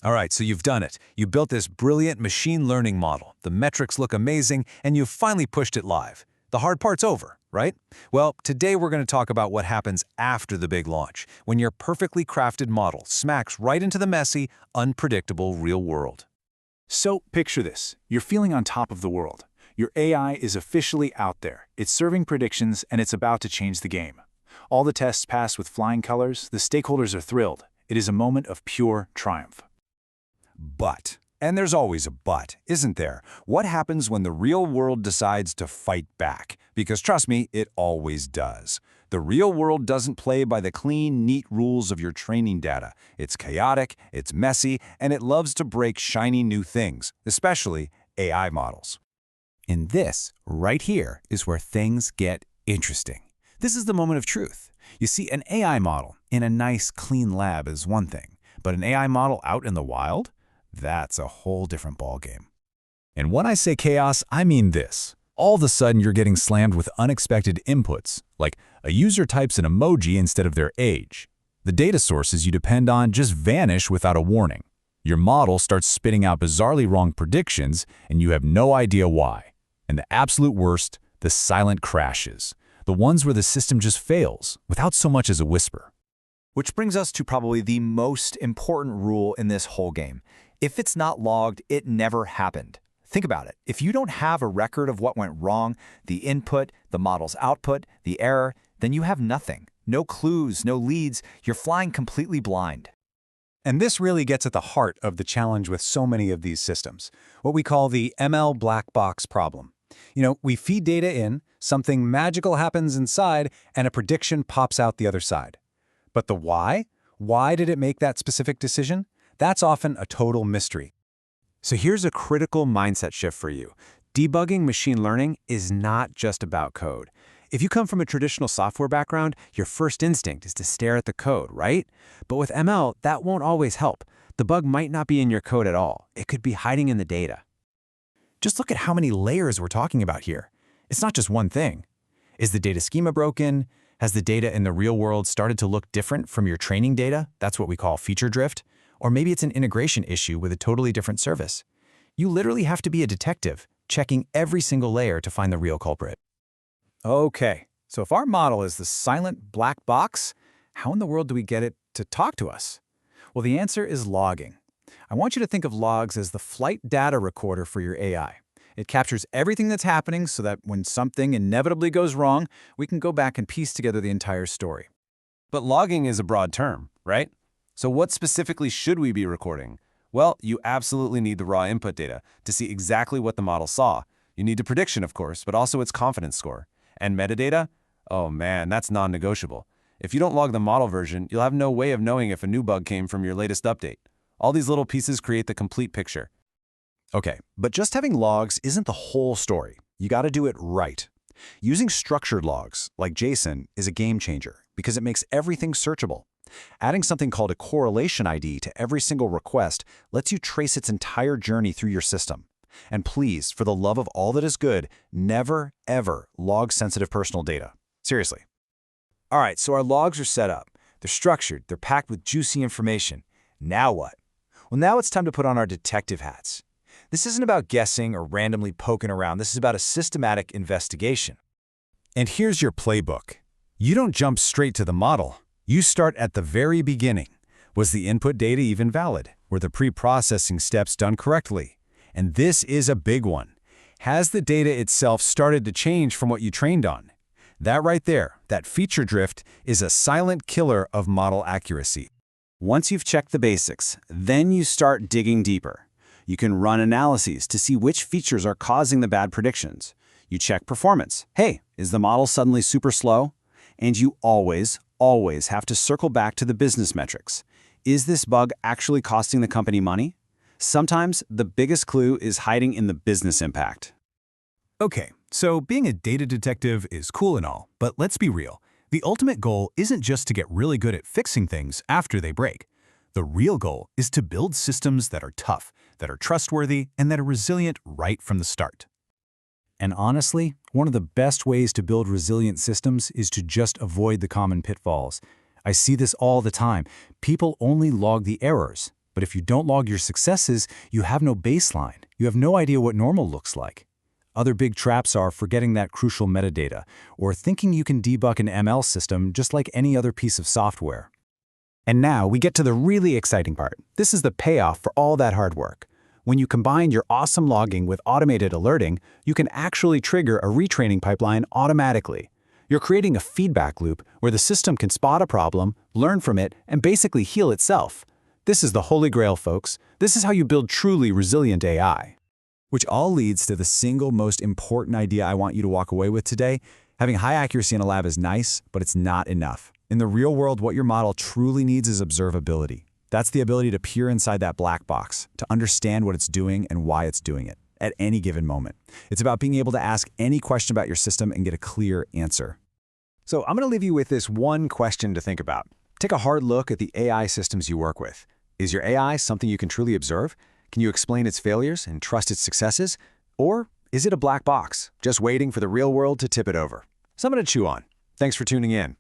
All right, so you've done it. You built this brilliant machine learning model. The metrics look amazing, and you've finally pushed it live. The hard part's over, right? Well, today we're going to talk about what happens after the big launch, when your perfectly crafted model smacks right into the messy, unpredictable real world. So picture this. You're feeling on top of the world. Your AI is officially out there. It's serving predictions, and it's about to change the game. All the tests pass with flying colors. The stakeholders are thrilled. It is a moment of pure triumph. But, and there's always a but, isn't there? What happens when the real world decides to fight back? Because trust me, it always does. The real world doesn't play by the clean, neat rules of your training data. It's chaotic, it's messy, and it loves to break shiny new things, especially AI models. And this, right here, is where things get interesting. This is the moment of truth. You see, an AI model in a nice, clean lab is one thing, but an AI model out in the wild? That's a whole different ballgame. And when I say chaos, I mean this. All of a sudden, you're getting slammed with unexpected inputs, like a user types an emoji instead of their age. The data sources you depend on just vanish without a warning. Your model starts spitting out bizarrely wrong predictions, and you have no idea why. And the absolute worst, the silent crashes. The ones where the system just fails, without so much as a whisper. Which brings us to probably the most important rule in this whole game. If it's not logged, it never happened. Think about it. If you don't have a record of what went wrong, the input, the model's output, the error, then you have nothing. No clues, no leads. You're flying completely blind. And this really gets at the heart of the challenge with so many of these systems, what we call the ML black box problem. We feed data in, something magical happens inside, and a prediction pops out the other side. But the why? Why did it make that specific decision? That's often a total mystery. So here's a critical mindset shift for you. Debugging machine learning is not just about code. If you come from a traditional software background, your first instinct is to stare at the code, right? But with ML, that won't always help. The bug might not be in your code at all. It could be hiding in the data. Just look at how many layers we're talking about here. It's not just one thing. Is the data schema broken? Has the data in the real world started to look different from your training data? That's what we call feature drift. Or maybe it's an integration issue with a totally different service. You literally have to be a detective, checking every single layer to find the real culprit. Okay, so if our model is the silent black box, how in the world do we get it to talk to us? Well, the answer is logging. I want you to think of logs as the flight data recorder for your AI. It captures everything that's happening so that when something inevitably goes wrong, we can go back and piece together the entire story. But logging is a broad term, right? So what specifically should we be recording? Well, you absolutely need the raw input data to see exactly what the model saw. You need the prediction, of course, but also its confidence score. And metadata? Oh man, that's non-negotiable. If you don't log the model version, you'll have no way of knowing if a new bug came from your latest update. All these little pieces create the complete picture. Okay, but just having logs isn't the whole story. You got to do it right. Using structured logs, like JSON, is a game changer because it makes everything searchable. Adding something called a correlation ID to every single request lets you trace its entire journey through your system. And please, for the love of all that is good, never, ever log sensitive personal data. Seriously. All right, so our logs are set up. They're structured. They're packed with juicy information. Now what? Well, now it's time to put on our detective hats. This isn't about guessing or randomly poking around. This is about a systematic investigation. And here's your playbook. You don't jump straight to the model. You start at the very beginning. Was the input data even valid? Were the pre-processing steps done correctly? And this is a big one. Has the data itself started to change from what you trained on? That right there, that feature drift, is a silent killer of model accuracy. Once you've checked the basics, then you start digging deeper. You can run analyses to see which features are causing the bad predictions. You check performance. Hey, is the model suddenly super slow? And you always have to circle back to the business metrics. Is this bug actually costing the company money? Sometimes the biggest clue is hiding in the business impact. Okay, so being a data detective is cool and all, but let's be real. The ultimate goal isn't just to get really good at fixing things after they break. The real goal is to build systems that are tough, that are trustworthy, and that are resilient right from the start. And honestly, one of the best ways to build resilient systems is to just avoid the common pitfalls. I see this all the time. People only log the errors. But if you don't log your successes, you have no baseline. You have no idea what normal looks like. Other big traps are forgetting that crucial metadata, or thinking you can debug an ML system just like any other piece of software. And now we get to the really exciting part. This is the payoff for all that hard work. When you combine your awesome logging with automated alerting, you can actually trigger a retraining pipeline automatically. You're creating a feedback loop where the system can spot a problem, learn from it, and basically heal itself. This is the holy grail, folks. This is how you build truly resilient AI. Which all leads to the single most important idea I want you to walk away with today. Having high accuracy in a lab is nice, but it's not enough. In the real world, what your model truly needs is observability. That's the ability to peer inside that black box, to understand what it's doing and why it's doing it at any given moment. It's about being able to ask any question about your system and get a clear answer. So I'm going to leave you with this one question to think about. Take a hard look at the AI systems you work with. Is your AI something you can truly observe? Can you explain its failures and trust its successes? Or is it a black box, just waiting for the real world to tip it over? Something to chew on. Thanks for tuning in.